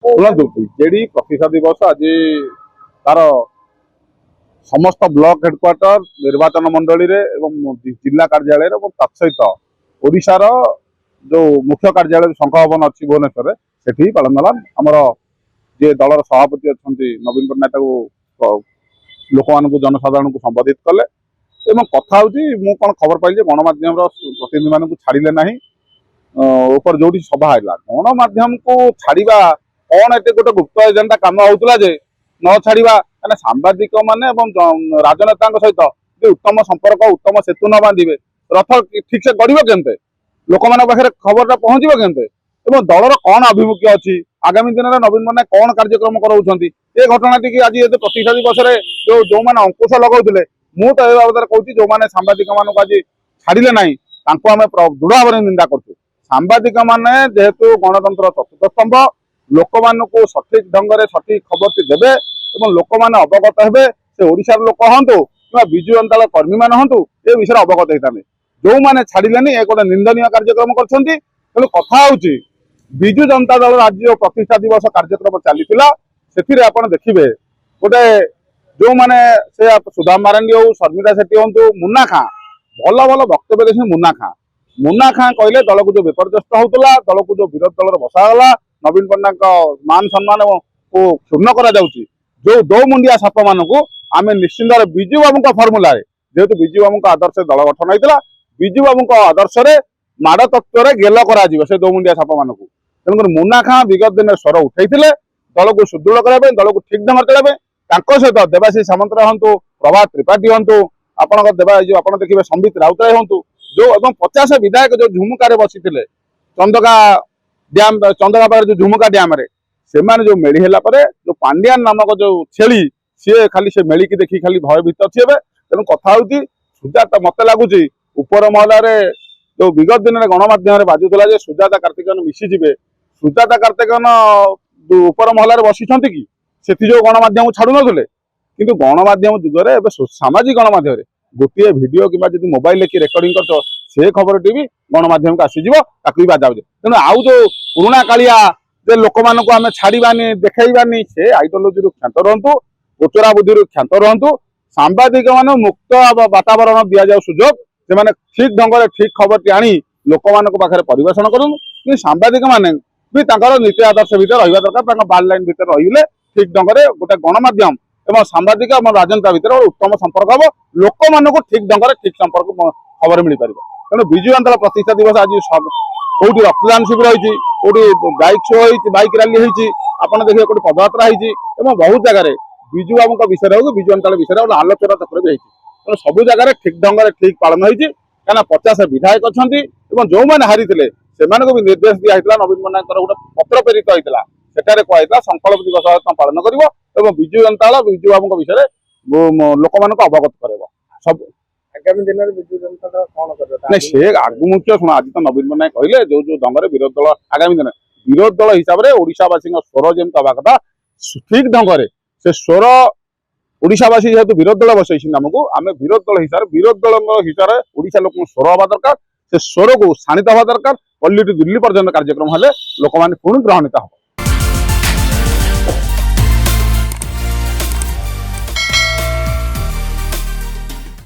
शुणु बीजेडी प्रतिष्ठा दिवस आज तार समस्त ब्लॉक हेडक्वार्टर निर्वाचन मंडली जिला कार्यालय तत्सहित ओडिशार जो मुख्य कार्यालय शंख भवन अच्छी भुवनेश्वर से पालन होला आमर जे दलर सभापति अच्छा नवीन पट्टनायक लोक मान जनसाधारण को संबोधित कले कथा हूँ कौन खबर पाइली गणमाध्यम प्रतिनिधि मान छाड़े ना ऊपर जो सभा है गणमाध्यम को छाड़ा कौन एट गोटे गुप्त एजेंडा कम होता जे न छाड़ा सांबादिक मान राजनेता सहित उत्तम संपर्क उत्तम सेतु न बांधे रथ ठीक से गढ़ के लोक मान पाखे खबर पहुंचो के दलर कौन आभिमुख्य अच्छी आगामी दिन में नवीन पट्टनायक कौन कार्यक्रम कराउछंती ये घटना टी आज प्रतिष्ठा दिवस जो मैंने अंकुश लगाउले मु तो बाबद कहूँ जो मैंने सांबादिक मान आज छाड़े ना आम दृढ़ भाव निंदा करूँ सांबादिक मैंने जेहेतु गणतंत्र चतुर्थ स्तंभ लोक मान सठिक ढंग से सठिक खबर टी देवे लोक मैंने अवगत हे से ओडिशार लोक हूँ कि विजु जनता दल कर्मी मान हूँ ये विषय अवगत होता जो मैंने छाड़े एक गोटे निंदनीय कार्यक्रम कर कथा हूँ विजु जनता दल राज्य प्रतिष्ठा दिवस कार्यक्रम चलीला से आप देखिए गोटे जो मैंने से सुदाम मारांडी हो शर्मिला सेठी हूँ मुन्ना खां भल भल वक्तव्य देखे मुन्ना खां कहले दल को जो विपर्यस्त होता दल को जो विरोध दल बसागला नवीन पट्टनायक मान सम्मान को क्षुण्ण करा जो दो मुंडिया साप मान को आम निश्चिंत विजु बाबू फर्मुला जेहेतु विजु बाबू आदर्श दल गठन होता विजु बाबू आदर्श माड़ तत्व गेल कर से दो मुंडिया साप मान को तेणुक मुन्ना खां विगत दिन स्वर उठाई दल को सुदृढ़ करने दल को ठीक ढंग चलाइबे सहित देवाशीष सामंतराय हूँ प्रभात त्रिपाठी हूँ आप देखिए संबित राउतराय हूँ जो एवं 50 विधायक जो झुमुकार बसी चंदका डैम चंदका पाखे जो झुमुका डैम से जो मेली है जो पांड्यान नामक जो छेली सी खाली से मेली की देखी खाली भयभीत अच्छी हे तेणु कथा हूँ सुजाता मत लगुच उपर महलार जो विगत दिन में गणमाध्यम बाजुला सुजाता कार्तिकेयन मिशीजे सुजाता कार्तिकेयन उपर महलार बसीचंत कि से जो गणमाध्यम छाड़ू नथिले किंतु गणमाध्यम जुगरे सामाजिक गणमाध्यम गोटे भिडियो कि मोबाइल की रेकर्डिंग कर से खबर टी भी गणमाध्यम को आसीज ताकि बाजा तेणु आउ जो पुराणा कालिया जे लोक मान को आम छाड़ानी देखनी से आइडियोलोजी क्षांत रुहतु गोचरा बुद्धि क्षांत रुहतु सांबादिक मान मुक्त वातावरण दि जाऊ सुजोग से ठीक ढंग से ठीक खबर आनी लोक मान पाखे परिवेषण करूँ कि सांबादिक मान भी नीति आदर्श भितर रहा दरकार बार लाइन भितर रही ठीक ढंग से गोटे गणमाध्यम एवं सांबादिक राजनेता भितर उत्तम संपर्क हम लोक मान ठीक ढंग से ठीक संपर्क खबर मिल पार तेणु विजु जनता दल प्रतिष्ठा दिवस आज कौटी रक्तदान शिविर होती कौटी बाइक शो हो बाइक रैली होती आपड़ देखिए कौटी पदयात्रा होती बहुत जगह विजु बाबू विषय हो विजु जनता विषय आलोचना चक्र भी होती तेणु सब जगह ठीक ढंग से ठीक पालन होती कहीं 50 विधायक अच्छा जो मैंने हारी से भी निर्देश दिखाई नवीन पट्टनायक गोटे पत्र प्रेरित होता सेठारे कहला संकल्प दिवस पालन कर विजु जनता दल विजु बाबू विषय लोक मान अवगत कर सब आगामी दिन में विजु जनता दल कौन कर से आगमुख्य शुण आज तो नवीन पट्टनायक कहले जो ढंग से विरोध दल आगामी दिन विरोध दल हिसाब से ओडिशावासी स्वर जमी हवा कथा ठीक ढंग से स्वर ओडिशावासी जेहेतु विरोध दल बसई नामको आम विरोध दल हिसाब से ओडिशा लोक स्वर हवा दरकार से स्वर को शाणित हवा दरकार पल्ली दिल्ली पर्यटन कार्यक्रम हेले लोक मैंने पुणी ग्रहणीता हम।